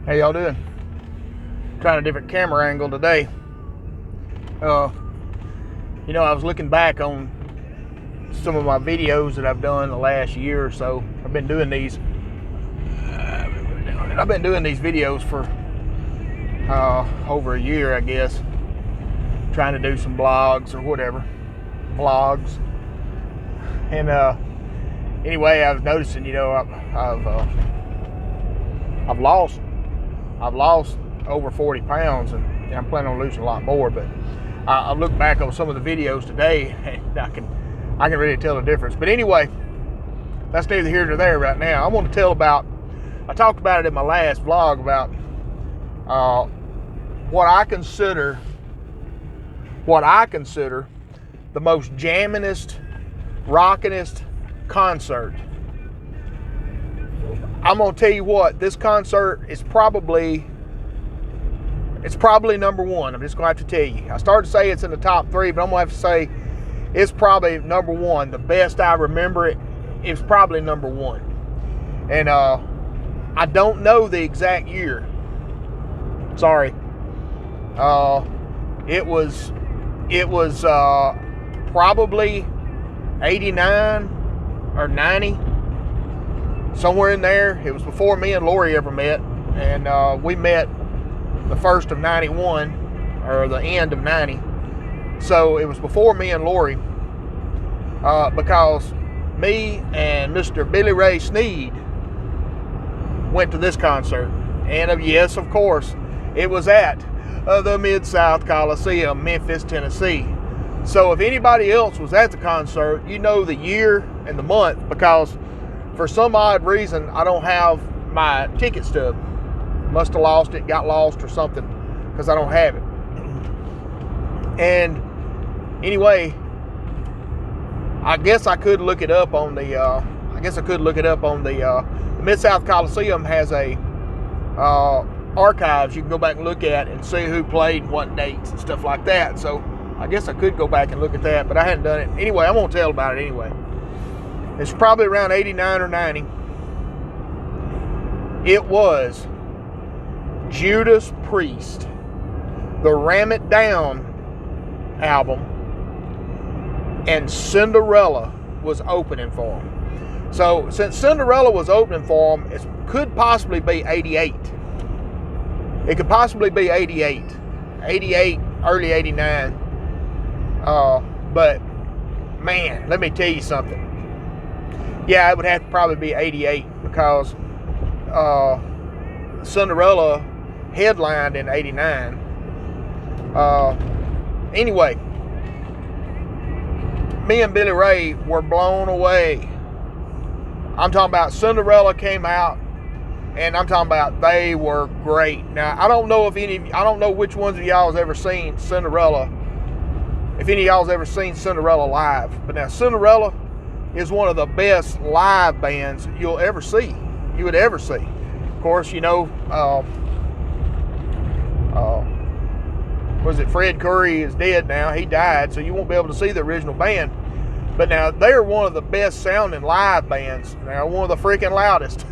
How y'all doing? Trying a different camera angle today. I was looking back on some of my videos that I've done the last year or so. I've been doing these videos for over a year, I guess. Trying to do some blogs or whatever. Vlogs. And anyway, I was noticing, I've lost over 40 pounds, and I'm planning on losing a lot more. But I look back on some of the videos today, and I can really tell the difference. But anyway, that's neither here nor there right now. I want to tell about. I talked about it in my last vlog about what I consider the most jamminest, rockinest concert. I'm gonna tell you what, this concert is probably number one. I'm just gonna have to tell you. I started to say it's in the top three, but I'm gonna have to say it's probably number one. The best I remember it's probably number one. And I don't know the exact year. Sorry. It was probably 89 or 90. Somewhere in there. It was before me and Lori ever met, and we met the first of 91 or the end of 90. So it was before me and Lori, because me and Mr. Billy Ray Sneed went to this concert, and yes, of course, it was at the Midsouth Coliseum, Memphis, Tennessee. So if anybody else was at the concert, you know the year and the month, because for some odd reason, I don't have my ticket stub. Must have lost it, got lost or something, because I don't have it. And anyway, I guess I could look it up on the. The Mid-South Coliseum has a archives you can go back and look at and see who played and what dates and stuff like that. So I guess I could go back and look at that, but I hadn't done it. Anyway, I'm gonna tell about it anyway. It's probably around 89 or 90. It was Judas Priest, the Ram It Down album, and Cinderella was opening for them. So since Cinderella was opening for them, it could possibly be 88. It could possibly be 88, early 89. But man, let me tell you something. Yeah, it would have to probably be 88, because Cinderella headlined in 89. Anyway, me and Billy Ray were blown away. I'm talking about Cinderella came out, and I'm talking about they were great. Now, I don't know which ones of y'all has ever seen Cinderella, if any of y'all has ever seen Cinderella live. But now, Cinderella is one of the best live bands you would ever see. Of course, Fred Curry is dead now. He died, so you won't be able to see the original band. But now, they're one of the best sounding live bands. Now, one of the freaking loudest.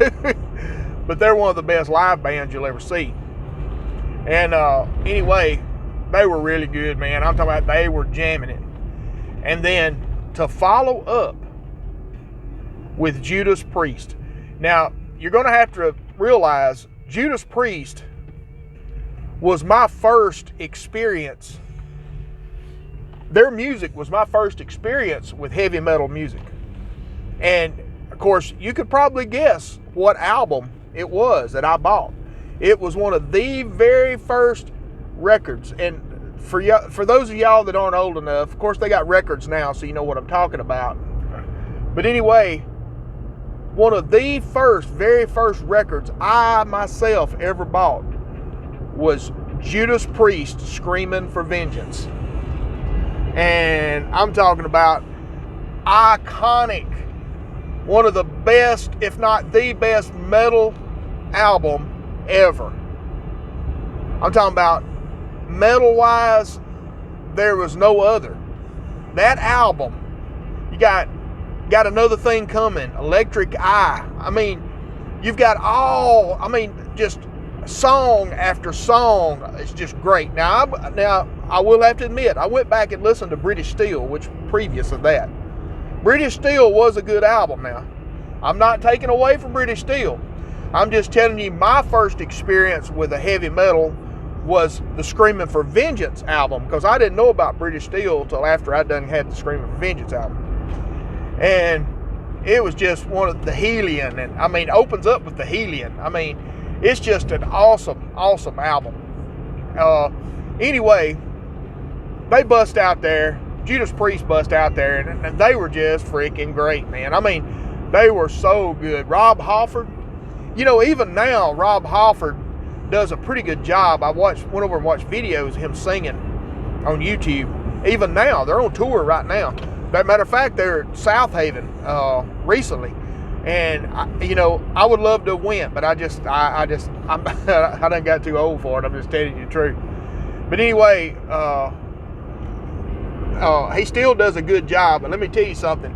But they're one of the best live bands you'll ever see. And anyway, they were really good, man. I'm talking about they were jamming it. And then to follow up with Judas Priest. Now, you're going to have to realize Judas Priest was my first experience. Their music was my first experience with heavy metal music. And, of course, you could probably guess what album it was that I bought. It was one of the very first records. And for those of y'all that aren't old enough, of course, they got records now, so you know what I'm talking about. But anyway, one of the very first records I myself ever bought was Judas Priest, Screaming for Vengeance. And I'm talking about iconic, one of the best, if not the best metal album ever. I'm talking about metal-wise, there was no other. That album, you got Another Thing Coming, Electric Eye. I mean, you've got just song after song is just great. Now I will have to admit, I went back and listened to British Steel, which previous of that. British Steel was a good album. Now, I'm not taking away from British Steel. I'm just telling you, my first experience with a heavy metal was the Screaming for Vengeance album, because I didn't know about British Steel until after I done had the Screaming for Vengeance album. And it was just one of the Hellion, and I mean, opens up with the Hellion. I mean, it's just an awesome, awesome album. Anyway, they bust out there. Judas Priest bust out there, and they were just freaking great, man. I mean, they were so good. Rob Halford, you know, even now, Rob Halford does a pretty good job. I went over and watched videos of him singing on YouTube. Even now, they're on tour right now. As a matter of fact, they're at South Haven recently. And, I would love to have went, but I done got too old for it. I'm just telling you the truth. But anyway, he still does a good job. And let me tell you something.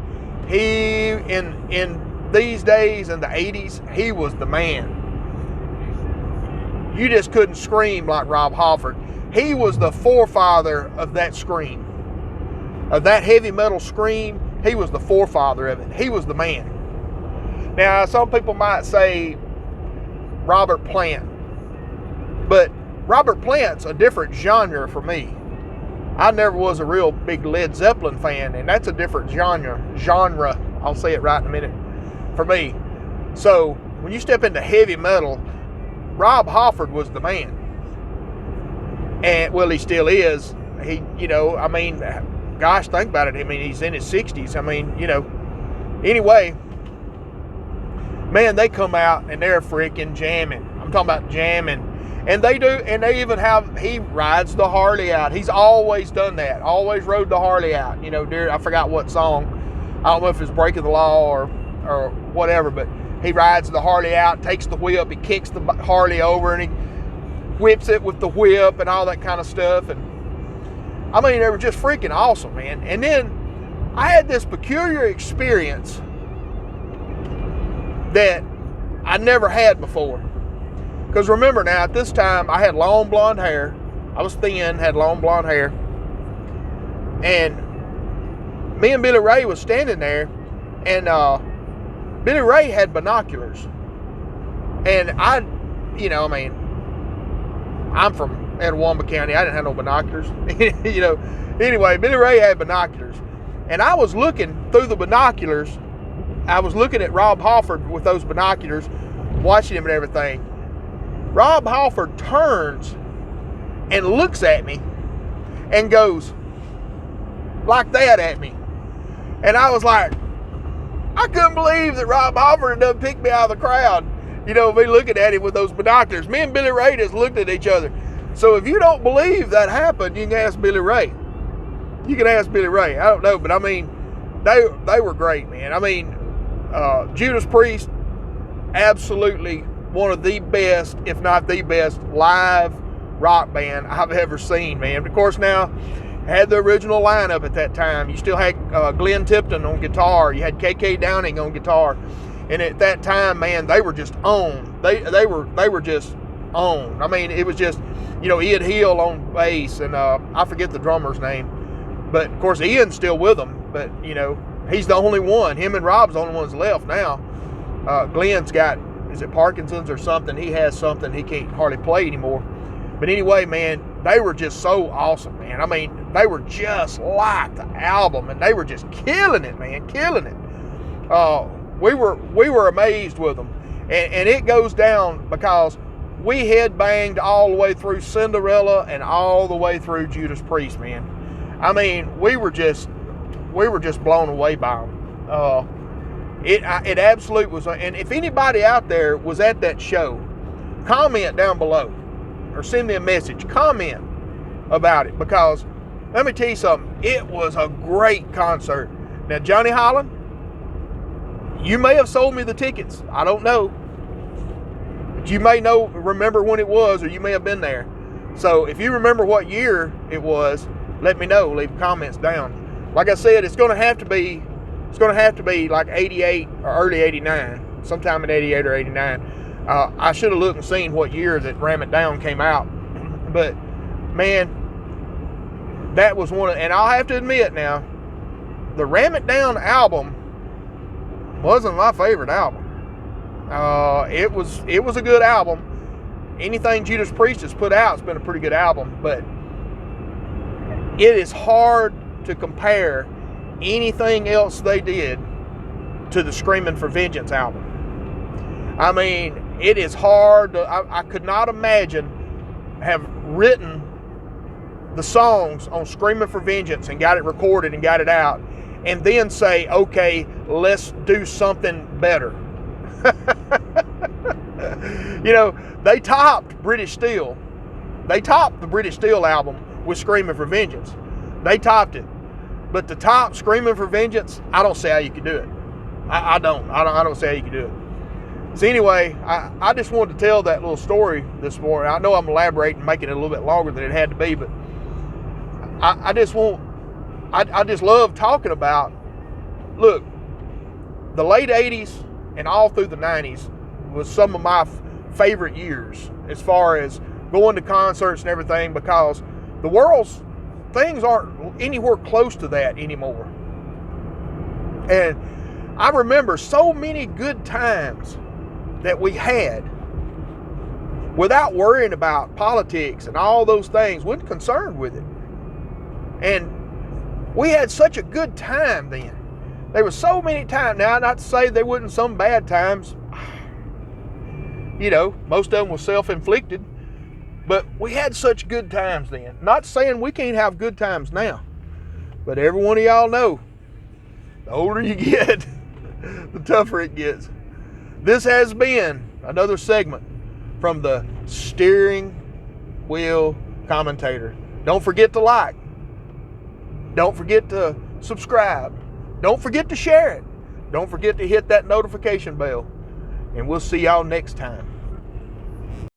He, in these days, in the 80s, he was the man. You just couldn't scream like Rob Halford. He was the forefather of that scream. Of that heavy metal scream, he was the forefather of it. He was the man. Now, some people might say Robert Plant, but Robert Plant's a different genre for me. I never was a real big Led Zeppelin fan, and that's a different genre. I'll say it right in a minute for me. So when you step into heavy metal, Rob Halford was the man. And, well, he still is. He, gosh, think about it. I mean, he's in his 60s. I mean, anyway, man, they come out and they're freaking jamming. I'm talking about jamming. And they do, and they even he rides the Harley out. He's always done that. Always rode the Harley out. I forgot what song. I don't know if it's Breaking the Law or whatever, but he rides the Harley out, takes the whip, he kicks the Harley over, and he whips it with the whip and all that kind of stuff. And I mean, they were just freaking awesome, man. And then I had this peculiar experience that I never had before. Because remember now, at this time, I had long blonde hair. I was thin, had long blonde hair. And me and Billy Ray was standing there, and Billy Ray had binoculars. And I'm from Etowah County. I didn't have no binoculars. Anyway, Billy Ray had binoculars. And I was looking through the binoculars. I was looking at Rob Halford with those binoculars, watching him and everything. Rob Halford turns and looks at me and goes like that at me. And I was like, I couldn't believe that Rob Halford had done picked me out of the crowd. Me looking at him with those binoculars. Me and Billy Ray just looked at each other. So if you don't believe that happened, you can ask Billy Ray. You can ask Billy Ray. I don't know, but I mean, they were great, man. I mean, Judas Priest, absolutely one of the best, if not the best, live rock band I've ever seen, man. Of course, now, had the original lineup at that time. You still had Glenn Tipton on guitar. You had KK Downing on guitar. And at that time, man, they were just on. They were just on. I mean, it was just, Ian Hill on bass, and I forget the drummer's name. But, of course, Ian's still with them. But, he's the only one. Him and Rob's the only ones left now. Glenn's got, is it Parkinson's or something? He has something. He can't hardly play anymore. But anyway, man, they were just so awesome, man. I mean, they were just like the album, and they were just killing it, man, killing it. We were amazed with them. And it goes down because we headbanged all the way through Cinderella and all the way through Judas Priest, man. I mean, we were just blown away by them. It absolutely was. And if anybody out there was at that show, comment down below or send me a message. Comment about it, because let me tell you something. It was a great concert. Now, Johnny Holland, you may have sold me the tickets. I don't know. But you may remember when it was, or you may have been there. So if you remember what year it was, let me know. Leave comments down. Like I said, it's going to have to be like 88 or early 89, sometime in 88 or 89. I should have looked and seen what year that Ram It Down came out. But, man, that was one of, and I'll have to admit now, the Ram It Down album wasn't my favorite album. It was a good album. Anything Judas Priest has put out has been a pretty good album, but it is hard to compare anything else they did to the Screaming for Vengeance album. I mean, it is hard. I could not imagine have written the songs on Screaming for Vengeance and got it recorded and got it out, and then say, okay, let's do something better. You know, they topped British Steel. They topped the British Steel album with Screaming for Vengeance. They topped it. But to top Screaming for Vengeance, I don't see how you could do it. I don't see how you could do it. So anyway, I just wanted to tell that little story this morning. I know I'm elaborating, making it a little bit longer than it had to be, but I just love talking about, look, the late 80s and all through the 90s was some of my favorite years as far as going to concerts and everything, because the world's things aren't anywhere close to that anymore. And I remember so many good times that we had without worrying about politics and all those things, wasn't concerned with it. And we had such a good time then. There were so many times, now not to say there wasn't some bad times, you know, most of them were self-inflicted, but we had such good times then. Not saying we can't have good times now, but every one of y'all know, the older you get, the tougher it gets. This has been another segment from the Steering Wheel Commentator. Don't forget to like. Don't forget to subscribe. Don't forget to share it. Don't forget to hit that notification bell. And we'll see y'all next time.